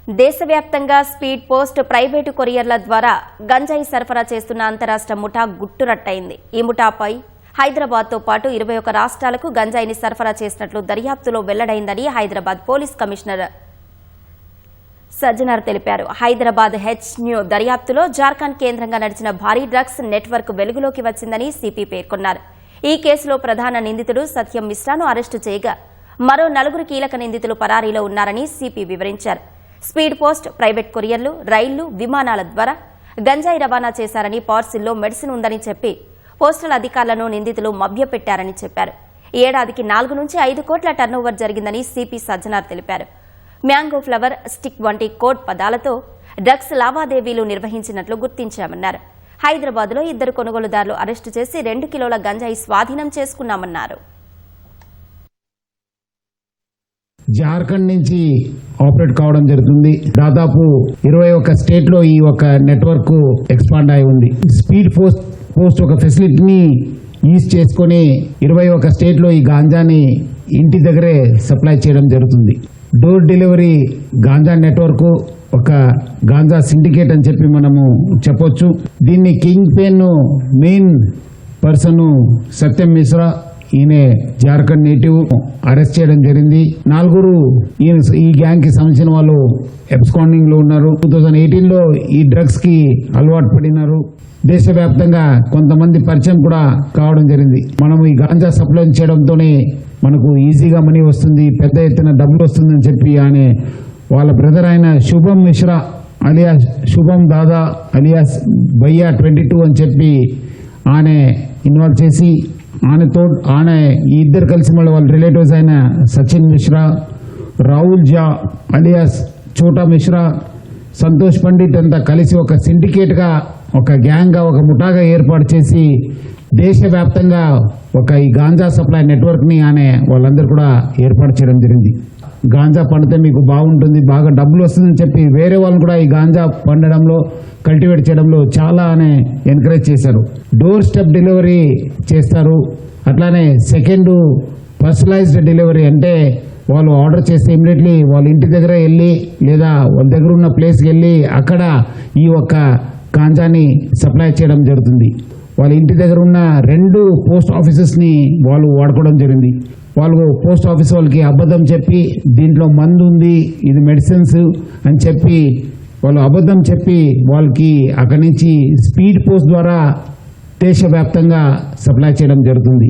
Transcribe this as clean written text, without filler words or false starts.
దేశవ్యాప్తంగా speed post private కొరియర్ల ద్వారా గంజాయి సరఫరా చేస్తున్న అంతరాష్ట్ర ముఠా గుట్టురట్టయింది. ఈ ముఠాపై హైదరాబాద్తో పాటు 21 రాష్ట్రాలకు గంజాయిని సరఫరా చేసినట్లు దర్యాప్తులో వెల్లడైందని హైదరాబాద్ పోలీస్ కమిషనర్ సజ్జనార్ తెలిపారు. హైదరాబాద్ హెచ్న్యూ దర్యాప్తులో జార్ఖండ్ కేంద్రంగా నడిచిన భారీ డ్రగ్స్ నెట్వర్క్ వెలుగులోకి వచ్చిందని సిపి పేర్కొన్నారు. ఈ కేసులో ప్రధాన నిందితుడు సత్యం మిశ్రాను అరెస్టు చేయగా మరో 4 కీలక నిందితులు పరారీలో ఉన్నారని సిపి వివరించారు. స్పీడ్ పోస్ట్, ప్రైవేట్ కొరియర్లు, రైళ్లు, విమానాల ద్వారా గంజాయి రవాణా చేశారని, పార్సిల్లో మెడిసిన్ ఉందని చెప్పి పోస్టల్ అధికారులను నిందితులు మభ్యపెట్టారని చెప్పారు. ఈ ఏడాదికి 4 నుంచి 5 కోట్ల టర్నోవర్ జరిగిందని సిపి సజ్జనార్ తెలిపారు. మ్యాంగో ఫ్లవర్, స్టిక్ వంటి కోడ్ పదాలతో డ్రగ్స్ లావాదేవీలు నిర్వహించినట్లు గుర్తించామన్నారు. హైదరాబాద్లో 2 కొనుగోలుదారులు అరెస్టు చేసి 2 కిలోల గంజాయి స్వాధీనం చేసుకున్నామన్నారు. జార్ఖండ్ నుంచి ఆపరేట్ కావడం జరుగుతుంది. దాదాపు 21 స్టేట్ లో ఈ ఒక నెట్వర్క్ ఎక్స్పాండ్ అయి ఉంది. స్పీడ్ పోస్ట్ ఒక ఫెసిలిటీని యూజ్ చేసుకుని 21 స్టేట్ లో ఈ గాంజాని ఇంటి దగ్గరే సప్లై చేయడం జరుగుతుంది. డోర్ డెలివరీ గాంజా నెట్వర్క్ ఒక గాంజా సిండికేట్ అని చెప్పి మనము చెప్పొచ్చు. దీన్ని కింగ్ పెన్ మెయిన్ పర్సన్ సత్యం మిశ్రా, ఈయన జార్ఖండ్ నేటివ్, అరెస్ట్ చేయడం జరిగింది. 4 ఈ గ్యాంగ్ కి సంబంధించిన వాళ్ళు ఎబ్స్కాండింగ్ లో ఉన్నారు. 2018 లో ఈ డ్రగ్స్ కి అలవాటు పడినారు. దేశవ్యాప్తంగా కొంతమంది పరిచయం కూడా కావడం జరిగింది. మనం ఈ గాంజా సప్లై చేయడంతోనే మనకు ఈజీగా మనీ వస్తుంది, పెద్ద ఎత్తున డబ్బులు వస్తుందని చెప్పి ఆయన వాళ్ళ బ్రదర్ అయిన శుభం మిశ్రా అలియాస్ శుభం దాదా అలియాస్ భయ్యా 22 అని చెప్పి ఆయన ఇన్వాల్వ్ చేసి ఆయన ఈ 2 కలిసి మళ్ళీ వాళ్ళ రిలేటివ్స్ అయిన సచిన్ మిశ్రా, రాహుల్ జా అలియాస్ చోటా మిశ్రా, సంతోష్ పండిట్ అంతా కలిసి ఒక సిండికేట్ గా, ఒక గ్యాంగ్ గా, ఒక ముఠాగా ఏర్పాటు చేసి దేశవ్యాప్తంగా ఒక ఈ గాంజా సప్లై నెట్వర్క్ ని వాళ్ళందరూ కూడా ఏర్పాటు చేయడం జరిగింది. గాంజా పండితే మీకు బాగుంటుంది, బాగా డబ్బులు వస్తుందని చెప్పి వేరే వాళ్ళని కూడా ఈ గాంజా పండడంలో, కల్టివేట్ చేయడంలో చాలా ఎంకరేజ్ చేశారు. డోర్ స్టెప్ డెలివరీ చేస్తారు. అట్లానే సెకండ్ పర్సనలైజ్డ్ డెలివరీ, అంటే వాళ్ళు ఆర్డర్ చేస్తే ఇమ్మీడియట్లీ వాళ్ళ ఇంటి దగ్గర వెళ్ళి లేదా వాళ్ళ దగ్గర ఉన్న ప్లేస్కి వెళ్ళి అక్కడ ఈ ఒక్క గాంజాని సప్లై చేయడం జరుగుతుంది. వాళ్ళ ఇంటి దగ్గర ఉన్న 2 పోస్ట్ ఆఫీసెస్ ని వాళ్ళు వాడుకోవడం జరిగింది. వాళ్ళు పోస్ట్ ఆఫీస్ వాళ్ళకి అబద్ధం చెప్పి దీంట్లో మందు ఉంది, ఇది మెడిసిన్స్ అని చెప్పి వాళ్ళు అబద్ధం చెప్పి వాళ్ళకి అక్కడి నుంచి స్పీడ్ పోస్ట్ ద్వారా దేశవ్యాప్తంగా సప్లై చేయడం జరుగుతుంది.